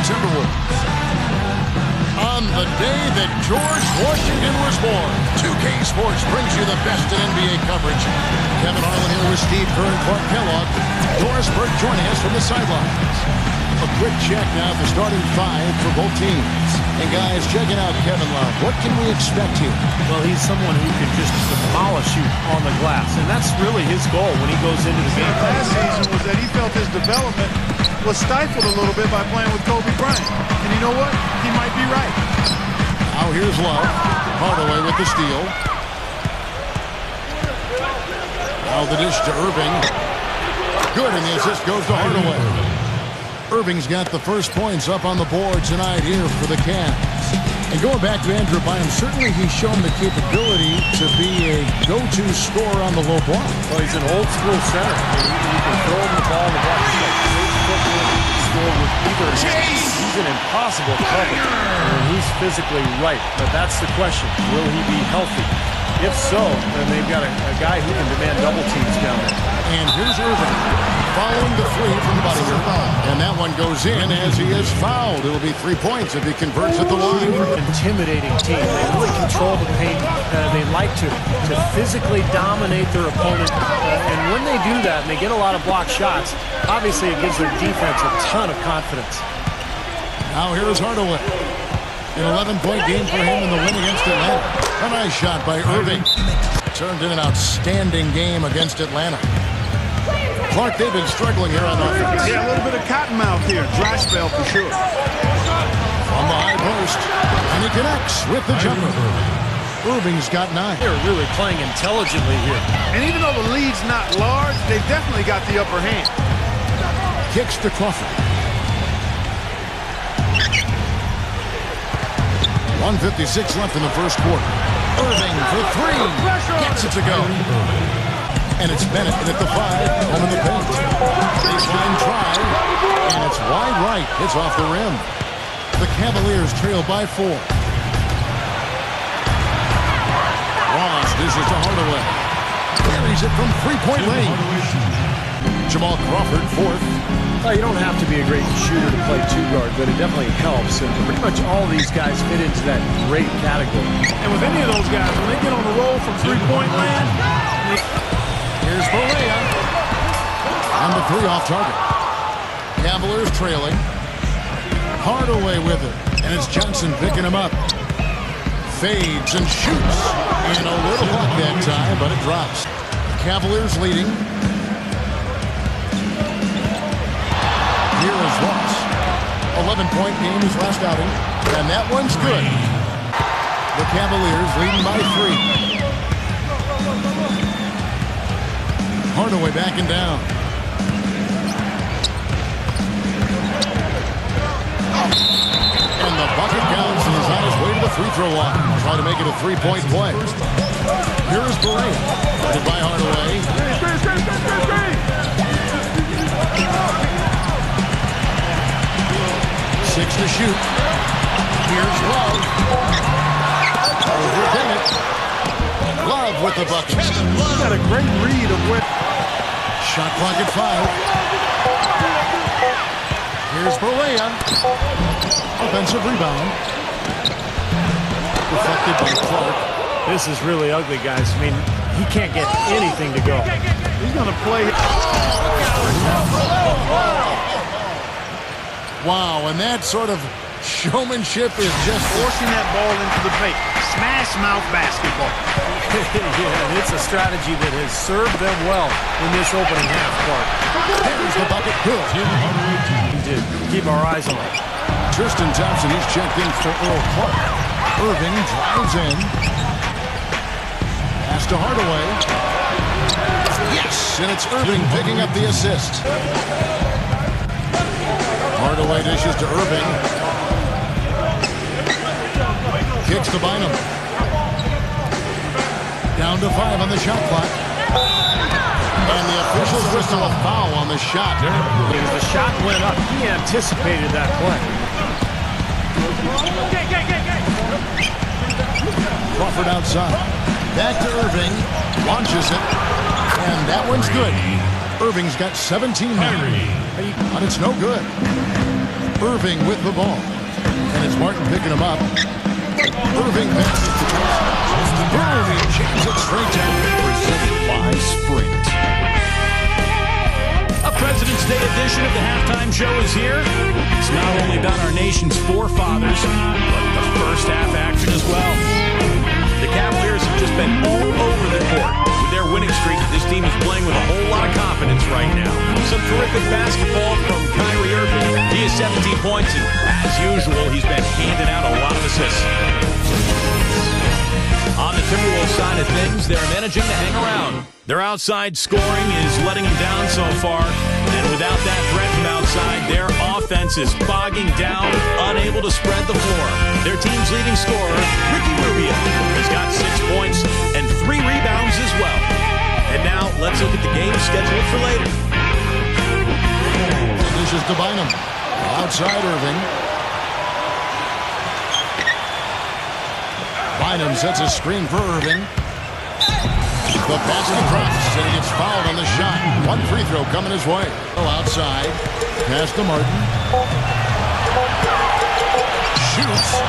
Timberwolves. On the day that George Washington was born, 2K Sports brings you the best in NBA coverage. Kevin Harlan here with Steve Kerr and Clark Kellogg. Doris Burke joining us from the sidelines. A quick check now of the starting five for both teams. And guys, checking out Kevin Love, what can we expect here? Well, he's someone who can just demolish you on the glass, and that's really his goal when he goes into the game. Last season was that he felt his development was stifled a little bit by playing with Kobe Bryant. And you know what? He might be right. Now here's Love. Hardaway with the steal. Now the dish to Irving. Good, and the assist goes to Hardaway. Irving's got the first points up on the board tonight here for the Cavs. And going back to Andrew Bynum, certainly he's shown the capability to be a go-to scorer on the low block. Well, he's an old-school center. You can throw him the ball in the block. He's got great footwork. He can score with either hand. He's an impossible cover. And he's physically right. But that's the question. Will he be healthy? If so, then they've got a guy who can demand double teams down there. And here's Irving following the three from Buttinger. And that one goes in as he is fouled. It'll be 3 points if he converts at the line. Intimidating team. They really control the paint. They like to physically dominate their opponent. And when they do that and they get a lot of blocked shots, obviously it gives their defense a ton of confidence. Now here is Hardaway. An 11-point game for him in the win against Atlanta. A nice shot by Irving. Turned in an outstanding game against Atlanta. Clark, they've been struggling here on offense. Yeah, a little bit of cottonmouth here. Dry spell for sure. On the high post. And he connects with the jumper. Irving's got 9. They're really playing intelligently here. And even though the lead's not large, they've definitely got the upper hand. Kicks to Crawford. 1:56 left in the first quarter. Irving for 3. Gets it to go. And it's Bennett at the 5, home in the paint. Baseline try, and it's wide right. It's off the rim. The Cavaliers trail by 4. Ross dishes to Hardaway. Carries it from three-point range. Jamal Crawford, 4th. Well, you don't have to be a great shooter to play two-guard, but it definitely helps. And pretty much all these guys fit into that great category. And with any of those guys, when they get on the roll from three-point land, here's Borea. And the 3 off target. Cavaliers trailing. Hardaway with it. And it's Johnson picking him up. Fades and shoots. And a little luck that time, but it drops. Cavaliers leading. Here is Ross. 11-point game his last outing. And that one's good. The Cavaliers leading by 3. Hardaway backing down. And the bucket counts, and he's on his way to the free throw line. Trying to make it a 3-point play. Here is Borea. Guarded by Hardaway. 6 to shoot. Here's Love. Over Bennett. Love with the bucket. got a great read of where. Shot clock at 5. Here's Borea. Offensive rebound. Deflected by Clark. This is really ugly, guys. I mean, he can't get anything to go. He's going to play. Wow, and that sort of showmanship is just Forcing that ball into the paint. Smash mouth basketball. Yeah, it's a strategy that has served them well in this opening half, Clark. There's the bucket. Good. He did. Keep our eyes on it. Tristan Thompson is checked in for Earl Clark. Irving drives in. Pass to Hardaway. Yes, and it's Irving picking up the assist. Hardaway dishes to Irving. Kicks to Bynum. Down to 5 on the shot clock. And the officials whistle a foul on the shot. As the shot went up, he anticipated that play. Crawford outside. Back to Irving. Launches it. And that one's good. Irving's got 17 now. But it's no good. Irving with the ball. And it's Martin picking him up. Irving passes to Thompson. Boom! He jams it straight down. Presented by Sprint. A President's Day edition of the halftime show is here. It's not only about our nation's forefathers, but the first half action as well. The Cavaliers have just been all over the court. With their winning streak, this team is playing with a whole lot of confidence right now. Some terrific basketball from Kyrie Irving. He has 17 points, and as usual, he's been handing out a lot of assists. On the Timberwolves side of things, they're managing to hang around. Their outside scoring is letting them down so far, and without that threat from outside, their offense is bogging down, unable to spread the floor. Their team's leading scorer, Ricky Rubio, has got 6 points and 3 rebounds as well. And now, let's look at the game scheduled for later. This is to Bynum. Outside Irving. Bynum sets a screen for Irving. The basket drops, and he gets fouled on the shot. 1 free throw coming his way. Outside. Pass to Martin. Shoots.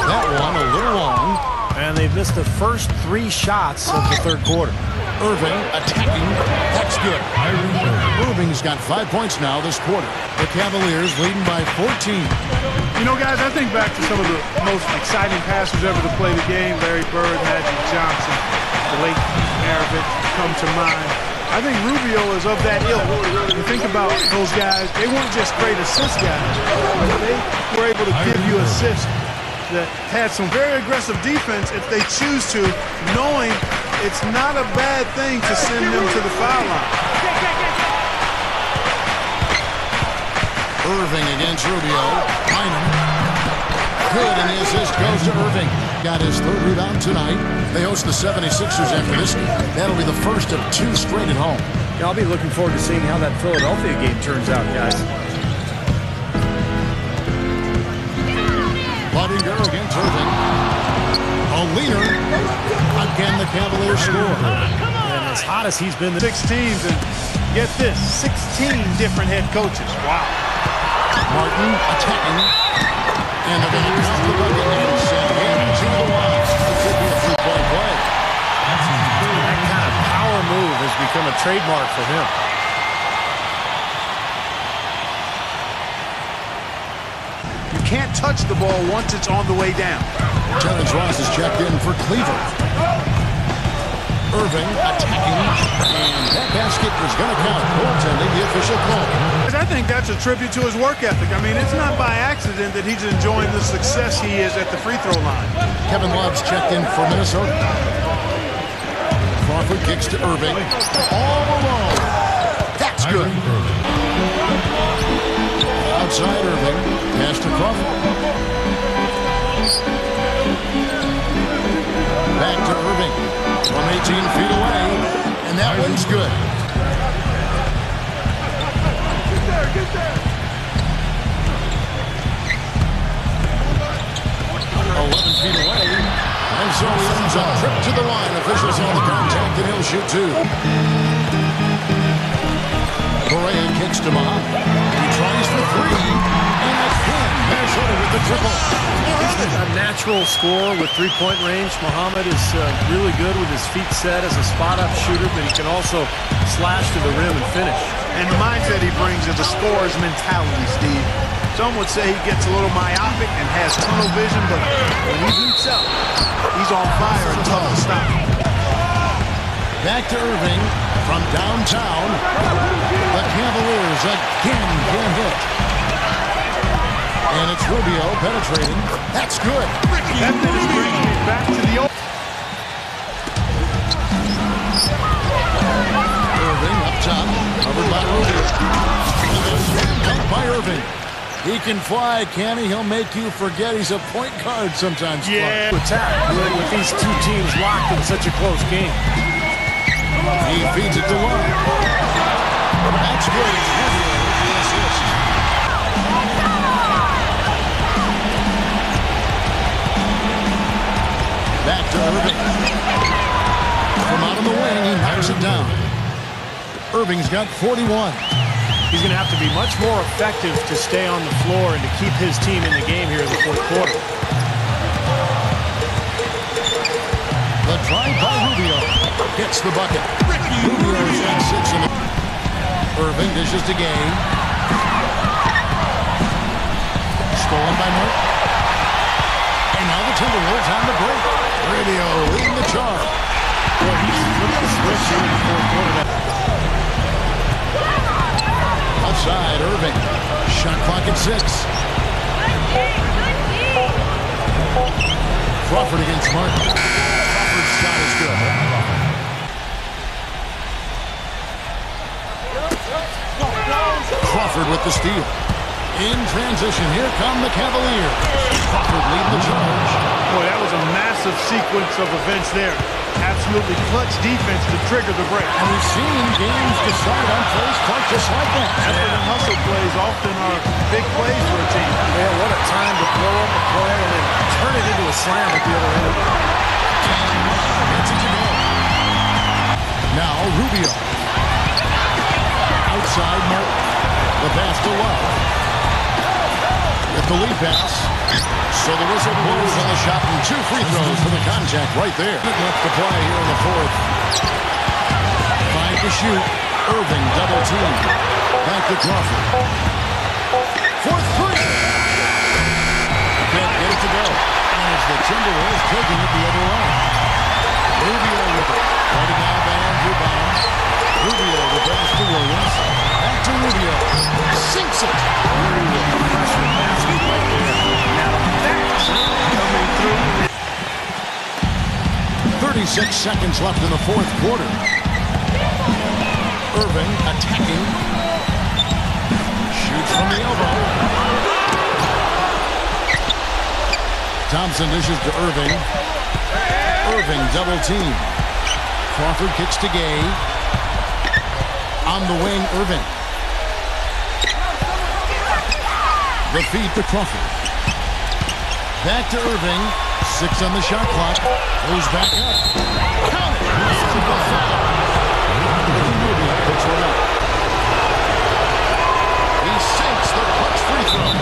That one a little long. And they've missed the first 3 shots of the third quarter. Irving attacking. That's good. Irving's got 5 points now this quarter. The Cavaliers leading by 14. You know, guys, I think back to some of the most exciting passers ever to play the game. Larry Bird, Magic Johnson, the late Maravich come to mind. I think Rubio is of that ilk. You think about those guys, they weren't just great assist guys. They were able to give you assists that had some very aggressive defense if they choose to, knowing it's not a bad thing to send them to the foul line. Irving against Rubio. Bynum. Good, and the assist goes to Irving. Got his 3rd rebound tonight. They host the 76ers after this. That'll be the first of 2 straight at home. Yeah, I'll be looking forward to seeing how that Philadelphia game turns out, guys. Budinger against Irving. A leaner. Again, the Cavaliers score. And as hot as he's been, 6 teams, and get this, 16 different head coaches. Wow. Martin attacking. And they're going to count the bucket and send him to the line. It could be a 3-point play. that kind of power move has become a trademark for him. You can't touch the ball once it's on the way down. Terrence Ross is checked in for Cleveland. Irving attacking, and that basket was going to count. Goaltending, the official call. I think that's a tribute to his work ethic. I mean, it's not by accident that he's enjoying the success he is at the free throw line. Kevin Love's checked in for Minnesota. Crawford kicks to Irving. All alone. That's good. Outside Irving. Pass to Crawford. Back to Irving. From 18 feet away. And that one's good. Get there. 11 feet away. And so he ends a trip to the line. Officials on the contact, and he'll shoot 2. Correa kicks to Muhammad. He tries for 3. And again, Minnesota with the triple. He's a natural scorer with three-point range. Muhammad is really good with his feet set as a spot-up shooter, but he can also slash to the rim and finish. And the mindset he brings is a scorer's mentality, Steve. Some would say he gets a little myopic and has tunnel vision, but when he heats up, he's on fire and tough to stop. Back to Irving from downtown. The Cavaliers again get hit. And it's Rubio penetrating. That's good. That finish brings me back to the old. Irving up top, covered by Rubio. Dunked by Irving. He can fly, can he? He'll make you forget he's a point guard sometimes. Yeah. Attack with these two teams locked in such a close game. He feeds it to one. That's good. It's Rubio with the assist. Back to Irving. From out of the wing, he knocks it down. Irving's got 41. He's going to have to be much more effective to stay on the floor and to keep his team in the game here in the fourth quarter. The drive by Rubio gets the bucket. Rubio's got 6 in the... Irving dishes to Gay. Stolen by Mark. And now the Timberwolves on the break. Rubio leading the charge. Boy, he's flipped the switch here in the fourth quarter. Outside, Irving. Shot clock at 6. Crawford against Martin. Crawford's shot is good. Crawford with the steal. In transition, here come the Cavaliers. Crawford leading the charge. Boy, that was a massive sequence of events there. Absolutely clutch defense to trigger the break. And we've seen games decide on plays quite just like that. Effort and hustle plays often are big plays for a team. Man, what a time to blow up a play and then turn it into a slam at the other end. Gets it to go. Now Rubio. Outside Martin. The pass to Love. With the lead pass. So the whistle blows on the shot and 2 free throws for the contact right there. Left to play here in the fourth. 5 to shoot. Irving double team. Back to Crawford. For 3. Can't get it to go. And it's the Timberwolves taking it the other way. Rubio with it. Fighting out by Andrew Bynum. Rubio the pass to Williams. Back to Rubio. Sinks it. Freshman basket right there. Now that's coming through. 36 seconds left in the fourth quarter. Irving attacking. Shoots from the elbow. Thompson dishes to Irving. Irving double team. Crawford kicks to Gay. On the wing, Irving. The feed to Crawford. Back to Irving. 6 on the shot clock. Goes back up. Count it. Triple foul. Rubio picks one up. He sinks the clutch free throw.